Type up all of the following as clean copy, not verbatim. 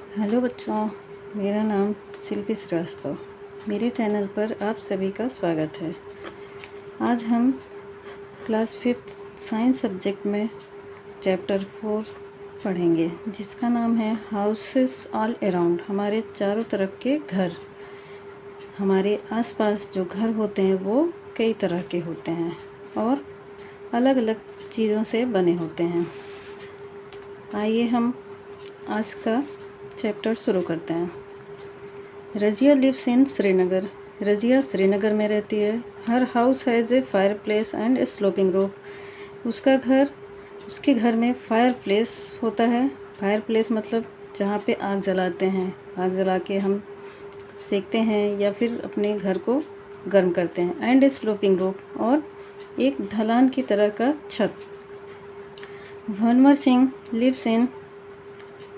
Hello बच्चों, मेरा नाम शिल्पी श्रीवास्तव। मेरे चैनल पर आप सभी का स्वागत है। आज हम क्लास 5th साइंस सब्जेक्ट में चैप्टर 4 पढ़ेंगे, जिसका नाम है हाउसेस ऑल अराउंड। हमारे चारों तरफ के घर, हमारे आसपास जो घर होते हैं वो कई तरह के होते हैं और अलग अलग चीज़ों से बने होते हैं। आइए हम आज का चैप्टर शुरू करते हैं। Razia lives in Srinagar. रजिया श्रीनगर में रहती है। Her house has a fire place and a sloping roof. उसके घर में फायर प्लेस होता है। फायर प्लेस मतलब जहाँ पे आग जलाते हैं, आग जला के हम सेकते हैं या फिर अपने घर को गर्म करते हैं। एंड ए स्लोपिंग रूफ, और एक ढलान की तरह का छत। Bhanwar Singh lives in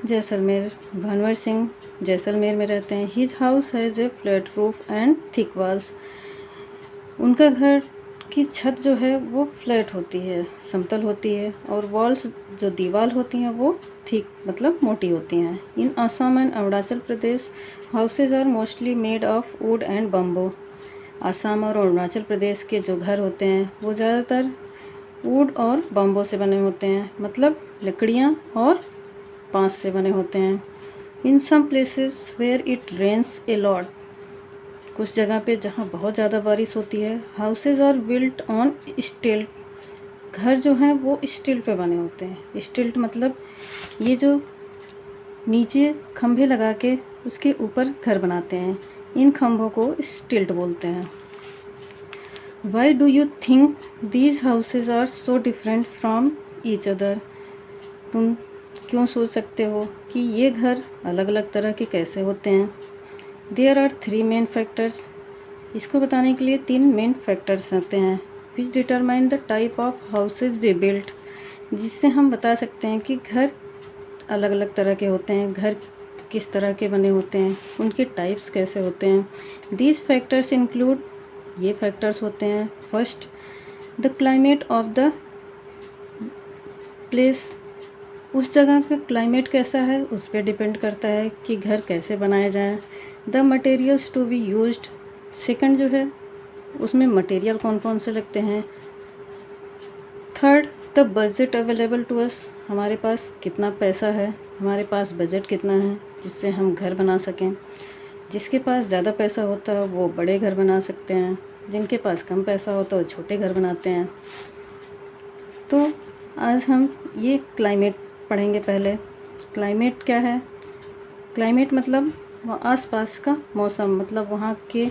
Jaisalmer. भंवर सिंह जैसलमेर में रहते हैं। His house has A flat roof and thick walls. उनका घर की छत जो है वो फ्लैट होती है, समतल होती है, और वॉल्स जो दीवार होती हैं वो थिक मतलब मोटी होती हैं। In Assam and Arunachal Pradesh houses are mostly made of wood and bamboo. Assam और अरुणाचल प्रदेश के जो घर होते हैं वो ज़्यादातर वुड और बम्बो से बने होते हैं, मतलब लकड़ियाँ और बांस से बने होते हैं। In some places where it rains a lot. कुछ जगह पे जहाँ बहुत ज़्यादा बारिश होती है, हाउसेज आर बिल्ट ऑन स्टिल्ट। घर जो हैं वो स्टिल्ट पे बने होते हैं। स्टिल्ट मतलब ये जो नीचे खंभे लगा के उसके ऊपर घर बनाते हैं, इन खंभों को स्टिल्ट बोलते हैं। Why do you think these houses are so different from each other. तुम क्यों सोच सकते हो कि ये घर अलग अलग तरह के कैसे होते हैं। There are 3 main factors. इसको बताने के लिए 3 मेन फैक्टर्स आते हैं, which determine the type of houses we built. जिससे हम बता सकते हैं कि घर अलग अलग तरह के होते हैं, घर किस तरह के बने होते हैं, उनके टाइप्स कैसे होते हैं। दीज फैक्टर्स इंक्लूड, ये फैक्टर्स होते हैं, first the climate of the place. उस जगह का क्लाइमेट कैसा है उस पर डिपेंड करता है कि घर कैसे बनाया जाए। The materials to be used. Second जो है उसमें मटेरियल कौन कौन से लगते हैं। Third the budget available to us. हमारे पास कितना पैसा है, हमारे पास बजट कितना है जिससे हम घर बना सकें। जिसके पास ज़्यादा पैसा होता है वो बड़े घर बना सकते हैं, जिनके पास कम पैसा होता है वो छोटे घर बनाते हैं। तो आज हम ये क्लाइमेट पढ़ेंगे। पहले क्लाइमेट क्या है। क्लाइमेट मतलब वहाँ आसपास का मौसम, मतलब वहाँ के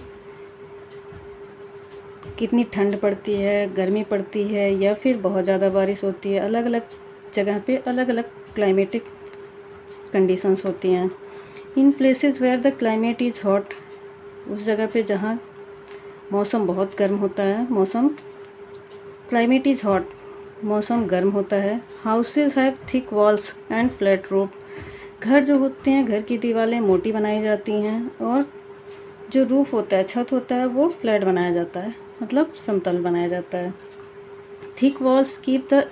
कितनी ठंड पड़ती है, गर्मी पड़ती है या फिर बहुत ज़्यादा बारिश होती है। अलग अलग जगह पे अलग अलग क्लाइमेटिक कंडीशंस होती हैं। In places where the climate is hot. उस जगह पे जहाँ मौसम बहुत गर्म होता है, क्लाइमेट इज़ हॉट, मौसम गर्म होता है। Houses have thick walls and flat roof. घर जो होते हैं, घर की दीवारें मोटी बनाई जाती हैं और जो रूफ होता है, छत होता है, वो फ्लैट बनाया जाता है, मतलब समतल बनाया जाता है। Thick walls keep the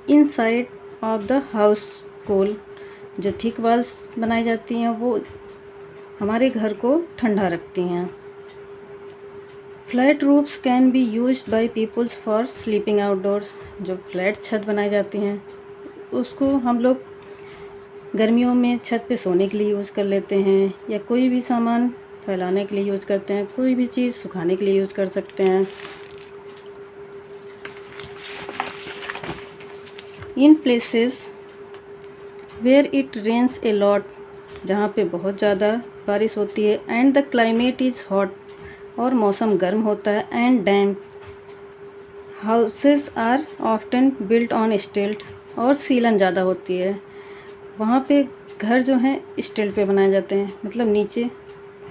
inside of the house cool. जो थिक वॉल्स बनाई जाती हैं वो हमारे घर को ठंडा रखती हैं। Flat roofs can be used by peoples for sleeping outdoors. जो फ्लैट छत बनाई जाती हैं उसको हम लोग गर्मियों में छत पे सोने के लिए यूज़ कर लेते हैं, या कोई भी सामान फैलाने के लिए यूज़ करते हैं, कोई भी चीज़ सुखाने के लिए यूज़ कर सकते हैं। In places where it rains a lot. जहाँ पे बहुत ज़्यादा बारिश होती है। And the climate is hot, और मौसम गर्म होता है। And damp, houses are often built on stilt, और सीलन ज़्यादा होती है। वहाँ पे घर जो हैं स्टिल्ट पे बनाए जाते हैं, मतलब नीचे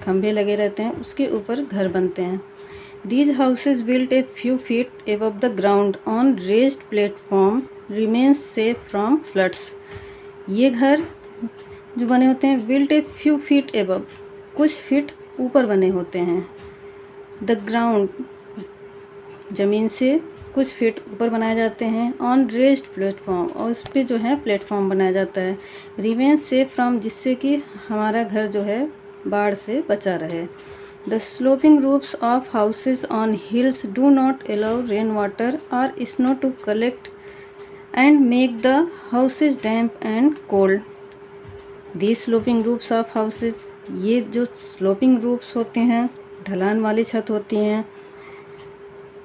खंभे लगे रहते हैं, उसके ऊपर घर बनते हैं। These houses built a few feet above the ground on raised platform remains safe from floods. ये घर जो बने होते हैं built a few feet above, कुछ फीट ऊपर बने होते हैं। द ग्राउंड, ज़मीन से कुछ फीट ऊपर बनाए जाते हैं ऑन रेस्ड प्लेटफॉर्म, और उस पर जो है प्लेटफॉर्म बनाया जाता है। रिमेन सेफ फ्रॉम, जिससे कि हमारा घर जो है बाढ़ से बचा रहे। The sloping roofs of houses on hills do not allow rain water और snow to collect and make the houses damp and cold. The sloping roofs of houses, ये जो स्लोपिंग रूफ्स होते हैं, ढलान वाली छत होती हैं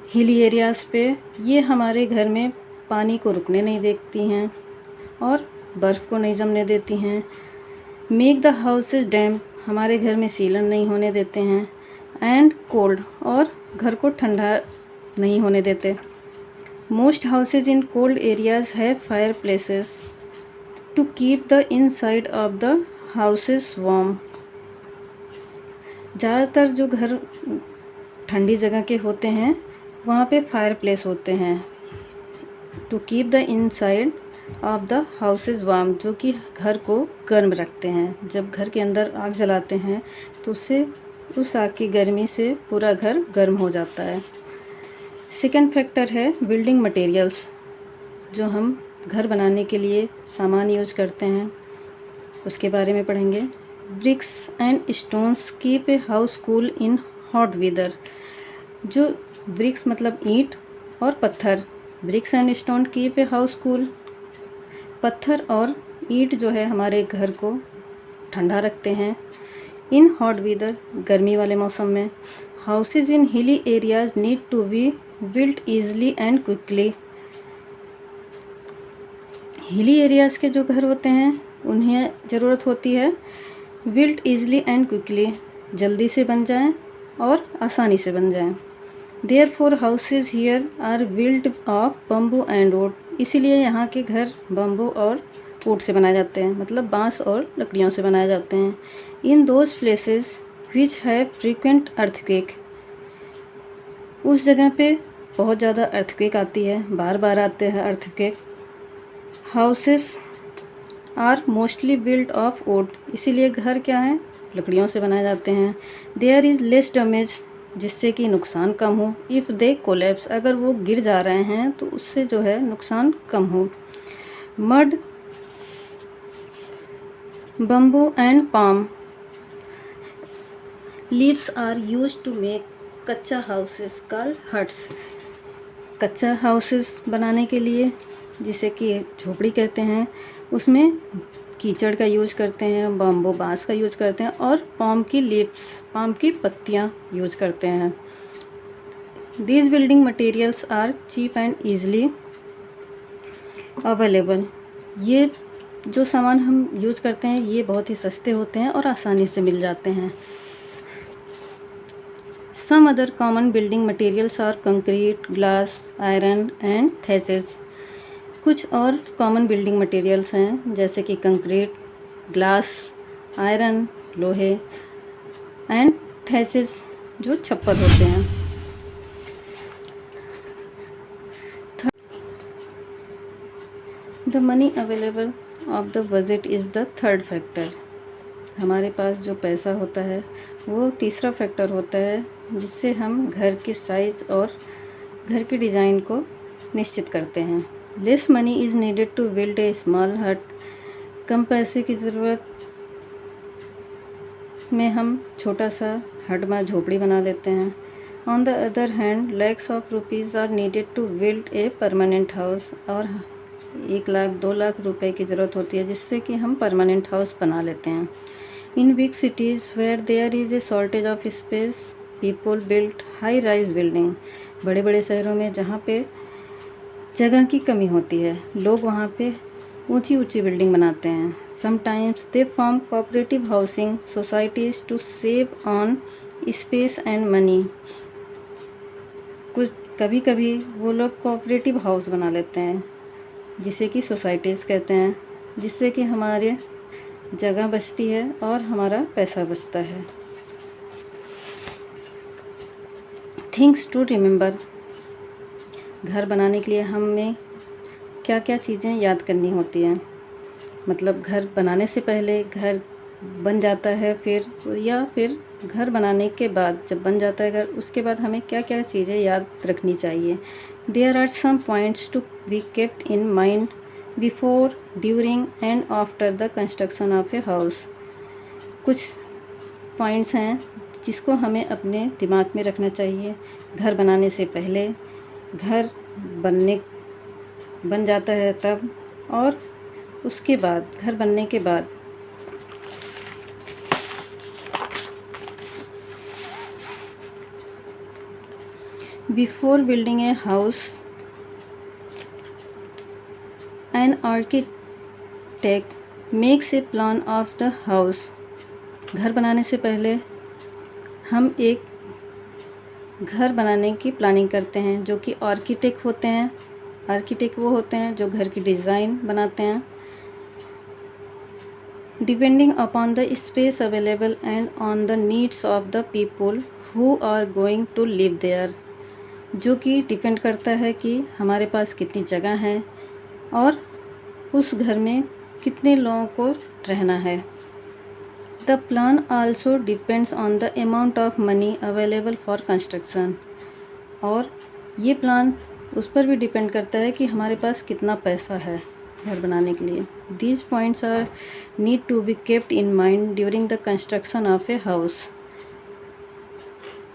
हिली एरियाज़ पे, ये हमारे घर में पानी को रुकने नहीं देती हैं और बर्फ़ को नहीं जमने देती हैं। मेक द हाउसेज डैम्प, हमारे घर में सीलन नहीं होने देते हैं। एंड कोल्ड, और घर को ठंडा नहीं होने देते। Most houses in cold areas have fire places to keep the inside of the houses warm. ज़्यादातर जो घर ठंडी जगह के होते हैं वहाँ पे फायर प्लेस होते हैं to keep the inside of the houses warm, जो कि घर को गर्म रखते हैं। जब घर के अंदर आग जलाते हैं तो उससे उस आग की गर्मी से पूरा घर गर्म हो जाता है। सेकंड फैक्टर है बिल्डिंग मटेरियल्स, जो हम घर बनाने के लिए सामान यूज करते हैं, उसके बारे में पढ़ेंगे। Bricks and stones keep a house cool in hot weather. जो ब्रिक्स मतलब ईंट और पत्थर, bricks and stone keep a house cool. पत्थर और ईंट जो है हमारे घर को ठंडा रखते हैं। इन हॉट वेदर, गर्मी वाले मौसम में। Houses in hilly areas need to be built easily and quickly. Hilly areas के जो घर होते हैं उन्हें ज़रूरत होती है बिल्ट ईजली एंड क्विकली, जल्दी से बन जाएं और आसानी से बन जाएं। Therefore houses here are built of bamboo and wood, इसीलिए यहाँ के घर बम्बू और वुड से बनाए जाते हैं, मतलब बांस और लकड़ियों से बनाए जाते हैं। In those places which have frequent earthquake, उस जगह पे बहुत ज़्यादा अर्थक्वेक आती है, बार बार आते हैं earthquake. Houses are mostly built of wood, इसीलिए घर क्या है, लकड़ियों से बनाए जाते हैं। देयर इज़ लेस डैमेज, जिससे कि नुकसान कम हो। इफ़ दे कोलैप्स, अगर वो गिर जा रहे हैं तो उससे जो है नुकसान कम हो। Mud, bamboo and palm leaves are use to make कच्चा हाउसेस कॉल्ड हट्स। कच्चा हाउसेस बनाने के लिए, जिसे कि झोपड़ी कहते हैं, उसमें कीचड़ का यूज करते हैं, बम्बू बांस का यूज करते हैं और पाम की लीव्स, पाम की पत्तियां यूज करते हैं। These building materials are cheap and easily available, ये जो सामान हम यूज करते हैं ये बहुत ही सस्ते होते हैं और आसानी से मिल जाते हैं। Some other common building materials are concrete, glass, iron and thatches. कुछ और कॉमन बिल्डिंग मटेरियल्स हैं जैसे कि कंक्रीट, ग्लास, आयरन, लोहे एंड थैचेस, जो छप्पर होते हैं। The money available of the budget is the third factor. हमारे पास जो पैसा होता है वो तीसरा फैक्टर होता है, जिससे हम घर के साइज़ और घर की डिज़ाइन को निश्चित करते हैं। Less money is needed to build a small hut, कम पैसे की ज़रूरत में हम छोटा सा हट में झोपड़ी बना लेते हैं। On the other hand lakhs of rupees are needed to build a permanent house, और 1 लाख 2 लाख रुपए की ज़रूरत होती है जिससे कि हम परमानेंट हाउस बना लेते हैं। In big cities where there is a shortage of space people build high rise building. बड़े बड़े शहरों में जहाँ पे जगह की कमी होती है, लोग वहाँ पे ऊंची ऊंची बिल्डिंग बनाते हैं। Sometimes they form cooperative housing societies to save on space and money. कुछ कभी कभी वो लोग कोऑपरेटिव हाउस बना लेते हैं जिसे कि सोसाइटीज़ कहते हैं, जिससे कि हमारे जगह बचती है और हमारा पैसा बचता है। थिंग्स टू रिमेंबर, घर बनाने के लिए हमें क्या क्या चीज़ें याद करनी होती हैं। मतलब घर बनाने से पहले घर बन जाता है फिर घर बनाने के बाद जब बन जाता है घर, उसके बाद हमें क्या क्या चीज़ें याद रखनी चाहिए। There are some points to be kept in mind before, during and after the construction of a house. कुछ पॉइंट्स हैं जिसको हमें अपने दिमाग में रखना चाहिए घर बनाने से पहले, घर बन जाता है तब, और उसके बाद घर बनने के बाद। Before building a house an architect makes a plan of the house. घर बनाने से पहले हम एक घर बनाने की प्लानिंग करते हैं, जो कि आर्किटेक्ट होते हैं। आर्किटेक्ट वो होते हैं जो घर की डिज़ाइन बनाते हैं। Depending upon the space available and on the needs of the people who are going to live there, जो कि डिपेंड करता है कि हमारे पास कितनी जगह है और उस घर में कितने लोगों को रहना है। The plan also depends on the amount of money available for construction, और ये प्लान उस पर भी डिपेंड करता है कि हमारे पास कितना पैसा है घर बनाने के लिए। These points are need to be kept in mind during the construction of a house.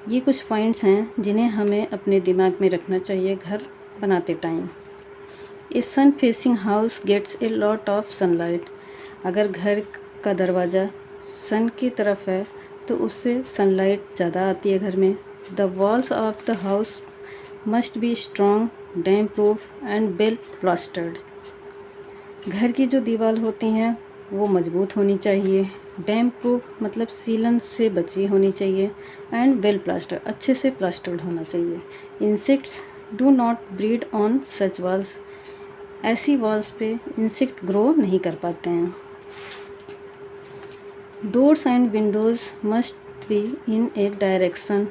ये कुछ पॉइंट्स हैं जिन्हें हमें अपने दिमाग में रखना चाहिए घर बनाते time. A sun facing house gets a lot of sunlight. अगर घर का दरवाज़ा सन की तरफ है तो उससे सनलाइट ज़्यादा आती है घर में। The walls of the house must be strong, damp proof and well plastered. घर की जो दीवार होती हैं वो मजबूत होनी चाहिए। डैम्प प्रूफ मतलब सीलन से बची होनी चाहिए, एंड वेल प्लास्टर अच्छे से प्लास्टर्ड होना चाहिए। Insects do not breed on such walls. ऐसी वॉल्स पे इंसेक्ट ग्रो नहीं कर पाते हैं। Doors and Windows must be in A direction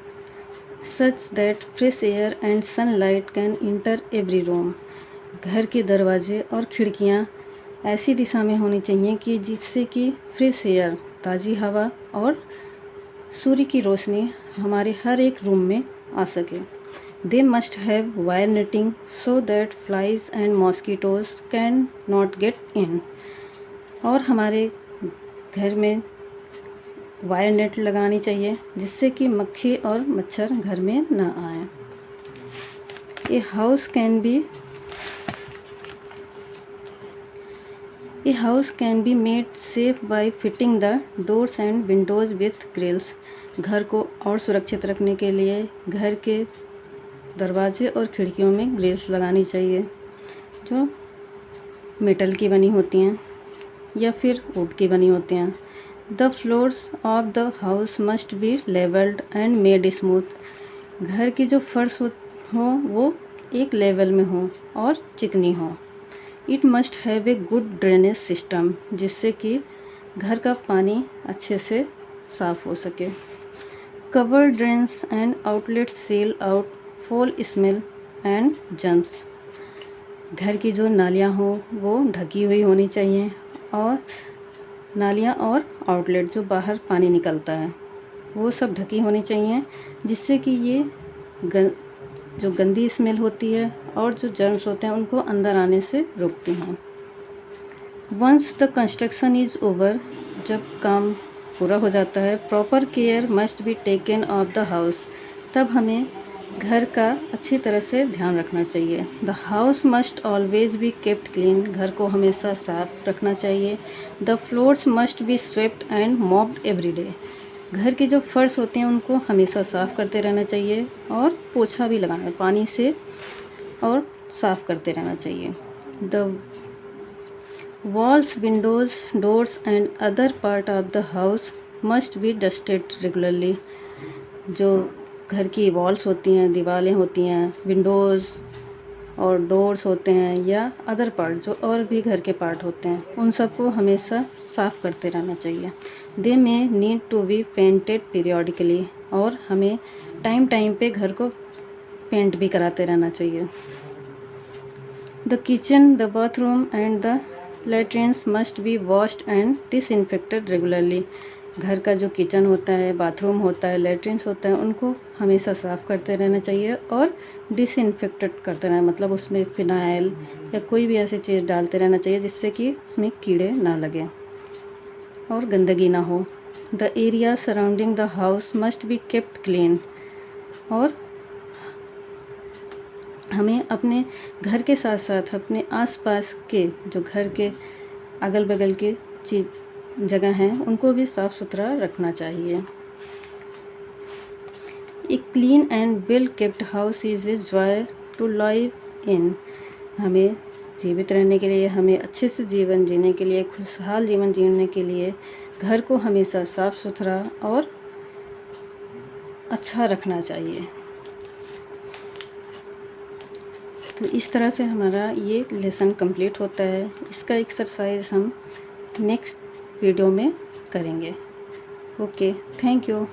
such that fresh air and sunlight can inter every room. घर के दरवाजे और खिड़कियाँ ऐसी दिशा में होनी चाहिए कि जिससे कि फ्रेश एयर, ताज़ी हवा और सूर्य की रोशनी हमारे हर एक रूम में आ सके। They must have wire netting so that flies and mosquitoes can not get in. और हमारे घर में वायर नेट लगानी चाहिए जिससे कि मक्खी और मच्छर घर में ना आए। A house can be made safe by fitting the doors and windows with grills. घर को और सुरक्षित रखने के लिए घर के दरवाजे और खिड़कियों में ग्रिल्स लगानी चाहिए, जो मेटल की बनी होती हैं या फिर वुड की बनी होती हैं। The floors of the house must be levelled and made smooth. घर की जो फर्श हो वो एक लेवल में हो और चिकनी हो। It must have a good drainage system, जिससे कि घर का पानी अच्छे से साफ हो सके। Cover drains and outlet seal out fall smell and germs. घर की जो नालियाँ हो वो ढकी हुई होनी चाहिए, और नालियाँ और आउटलेट जो बाहर पानी निकलता है वो सब ढकी होनी चाहिए, जिससे कि ये जो गंदी स्मेल होती है और जो जर्म्स होते हैं उनको अंदर आने से रोकती हैं। Once the construction is over, जब काम पूरा हो जाता है, proper care must be taken of the house. तब हमें घर का अच्छी तरह से ध्यान रखना चाहिए। The house must always be kept clean. घर को हमेशा साफ रखना चाहिए। The floors must be swept and mopped every day. घर की जो फर्श होते हैं उनको हमेशा साफ़ करते रहना चाहिए, और पोछा भी लगाना पानी से और साफ़ करते रहना चाहिए। The walls, Windows, doors and other part of the house must B dusted regularly. जो घर की वॉल्स होती हैं, दीवारें होती हैं, विंडोज़ और डोर्स होते हैं, या अदर पार्ट जो और भी घर के पार्ट होते हैं, उन सबको हमेशा साफ़ करते रहना चाहिए। They may need to be painted periodically. और हमें टाइम टाइम पे घर को पेंट भी कराते रहना चाहिए। The kitchen, the bathroom and the latrines must be washed and disinfected regularly. घर का जो किचन होता है, बाथरूम होता है, लेट्रिन्स होता है, उनको हमेशा साफ़ करते रहना चाहिए और डिसइंफेक्टेड करते रहना, मतलब उसमें फिनाइल या कोई भी ऐसी चीज़ डालते रहना चाहिए जिससे कि उसमें कीड़े ना लगें और गंदगी ना हो। The area surrounding the house must B kept clean. और हमें अपने घर के साथ साथ अपने आसपास के जो घर के अगल बगल के जगह हैं उनको भी साफ़ सुथरा रखना चाहिए। A clean and well kept house is a joy to live in. हमें जीवित रहने के लिए, हमें अच्छे से जीवन जीने के लिए, खुशहाल जीवन जीने के लिए घर को हमेशा साफ़ सुथरा और अच्छा रखना चाहिए। तो इस तरह से हमारा ये लेसन कंप्लीट होता है। इसका एक्सरसाइज हम नेक्स्ट वीडियो में करेंगे। Okay, thank you.